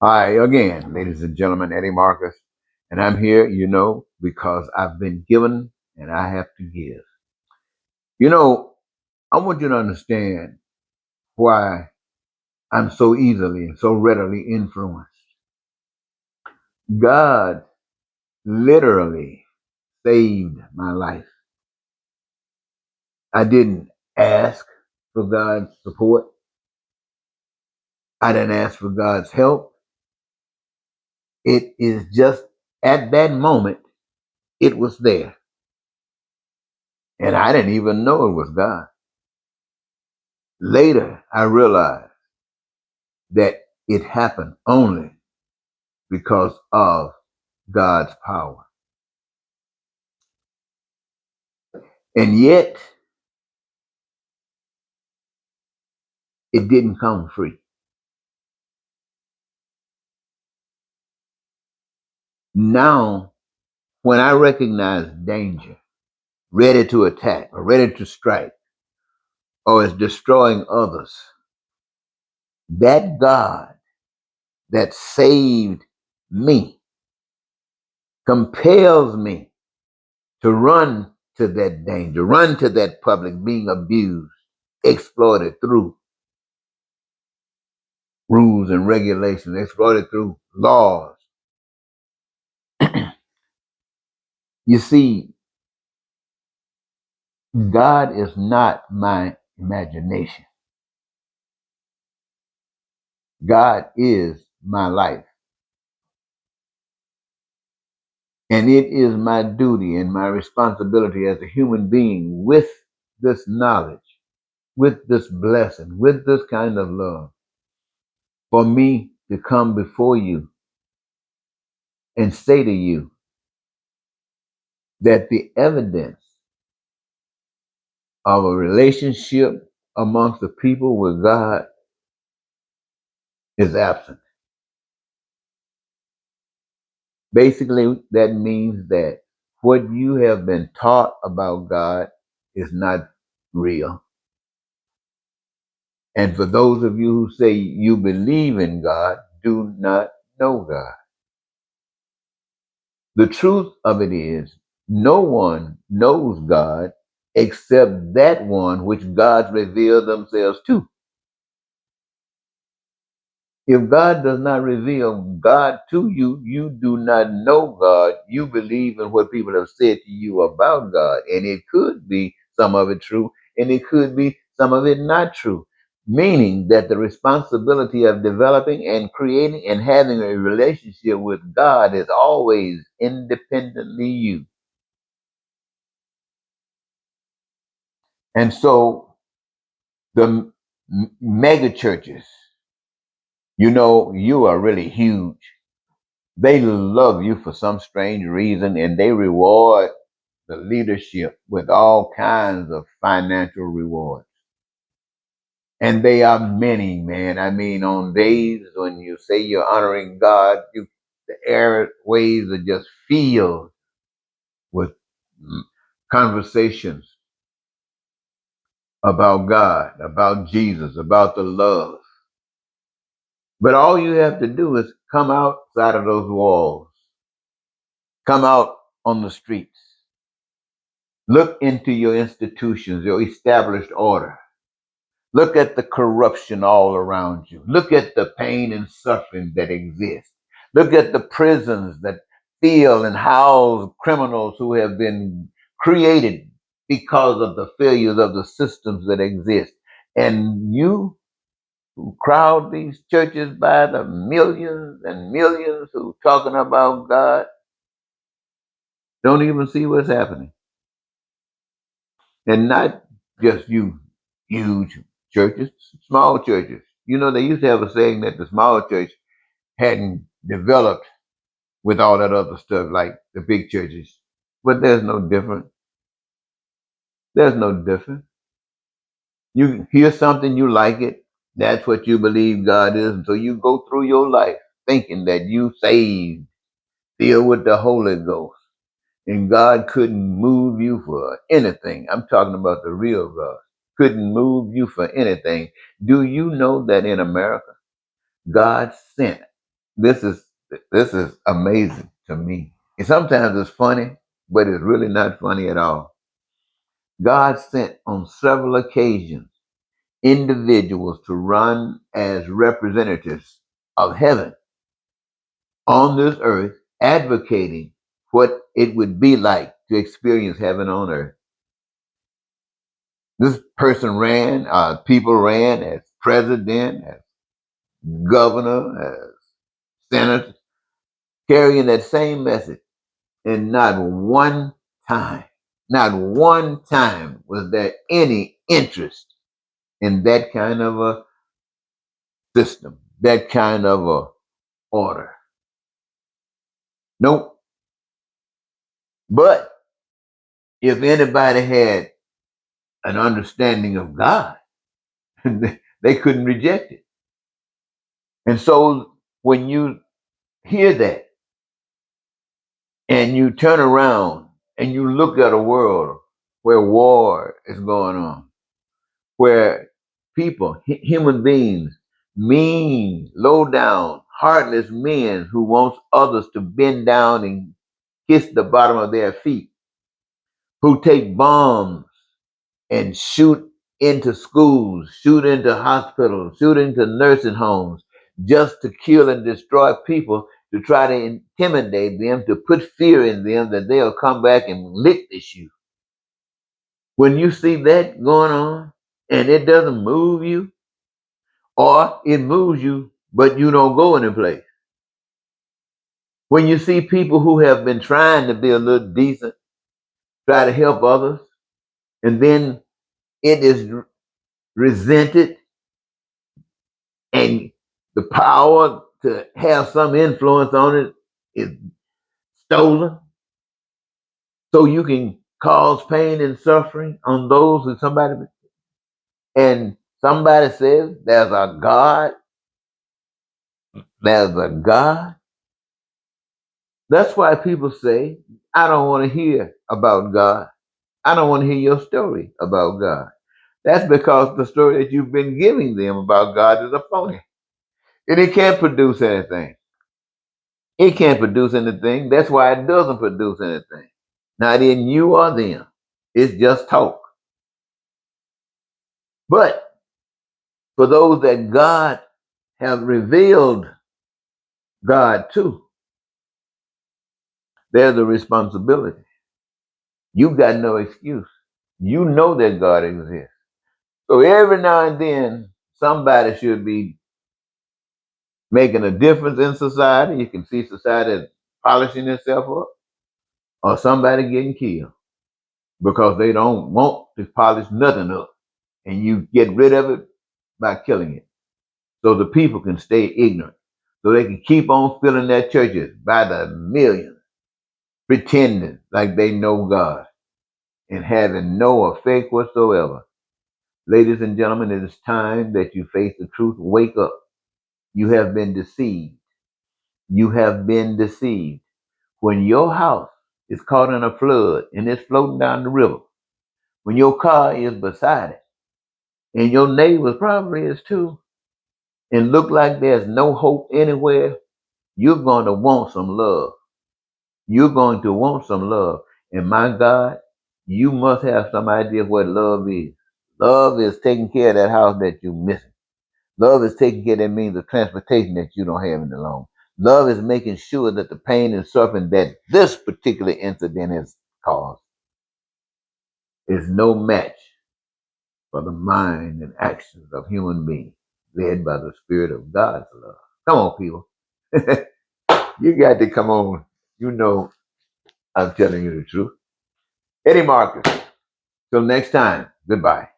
Hi again, ladies and gentlemen, Eddie Marcus, and I'm here, because I've been given and I have to give. You know, I want you to understand why I'm so easily and so readily influenced. God literally saved my life. I didn't ask for God's support. I didn't ask for God's help. It is just at that moment, it was there. And I didn't even know it was God. Later, I realized that it happened only because of God's power. And yet, it didn't come free. Now, when I recognize danger, ready to attack or ready to strike, or is destroying others, that God that saved me compels me to run to that danger, run to that public being abused, exploited through rules and regulations, exploited through laws. You see, God is not my imagination. God is my life. And it is my duty and my responsibility as a human being with this knowledge, with this blessing, with this kind of love, for me to come before you and say to you that the evidence of a relationship amongst the people with God is absent. Basically, that means that what you have been taught about God is not real. And for those of you who say you believe in God, do not know God. The truth of it is, no one knows God except that one which God revealed themselves to. If God does not reveal God to you, you do not know God. You believe in what people have said to you about God. And it could be some of it true, and it could be some of it not true. Meaning that the responsibility of developing and creating and having a relationship with God is always independently you. And so the mega churches, you are really huge. They love you for some strange reason and they reward the leadership with all kinds of financial rewards. And they are many, man. I mean, on days when you say you're honoring God, the airways are just filled with conversations about God, about Jesus, about the love. But all you have to do is come outside of those walls, come out on the streets, look into your institutions, your established order. Look at the corruption all around you. Look at the pain and suffering that exists. Look at the prisons that fill and house criminals who have been created because of the failures of the systems that exist. And you who crowd these churches by the millions and millions who talking about God don't even see what's happening. And not just you huge churches, small churches. They used to have a saying that the small church hadn't developed with all that other stuff like the big churches. But there's no difference. There's no difference. You hear something, you like it. That's what you believe God is. And so you go through your life thinking that you saved, filled with the Holy Ghost. And God couldn't move you for anything. I'm talking about the real God. Couldn't move you for anything. Do you know that in America, God sent This is this is amazing to me. And sometimes it's funny, but it's really not funny at all. God sent on several occasions individuals to run as representatives of heaven on this earth, advocating what it would be like to experience heaven on earth. This person ran, people ran as president, as governor, as senator, carrying that same message. And time, not one time was there any interest in that kind of a system, that kind of a order. Nope. But if anybody had an understanding of God, they couldn't reject it. And so when you hear that and you turn around and you look at a world where war is going on, where people, human beings, mean, low down, heartless men who wants others to bend down and kiss the bottom of their feet, who take bombs and shoot into schools, shoot into hospitals, shoot into nursing homes, just to kill and destroy people, to try to intimidate them, to put fear in them that they'll come back and lick the shoe. When you see that going on and it doesn't move you, or it moves you, but you don't go any place. When you see people who have been trying to be a little decent, try to help others, and then it is resented and the power to have some influence on it is stolen, so you can cause pain and suffering on those who somebody says there's a God. That's why people say, I don't want to hear about God. I don't want to hear your story about God. That's because the story that you've been giving them about God is a phony. And it can't produce anything. It can't produce anything. That's why it doesn't produce anything. Not in you or them. It's just talk. But for those that God have revealed God to, there's a responsibility. You got no excuse. You know that God exists. So every now and then, somebody should be making a difference in society. You can see society polishing itself up, or somebody getting killed because they don't want to polish nothing up. And you get rid of it by killing it. So the people can stay ignorant. So they can keep on filling their churches by the millions, pretending like they know God and having no effect whatsoever. Ladies and gentlemen, it is time that you face the truth. Wake up. You have been deceived. You have been deceived. When your house is caught in a flood and it's floating down the river, when your car is beside it, and your neighbors probably is too, and look like there's no hope anywhere, you're going to want some love. You're going to want some love. And my God, you must have some idea of what love is. Love is taking care of that house that you're missing. Love is taking care of that means of transportation that you don't have any longer. Love is making sure that the pain and suffering that this particular incident has caused is no match for the mind and actions of human beings led by the Spirit of God's love. Come on, people. You got to come on. You know I'm telling you the truth. Eddie Marcus. Till next time, goodbye.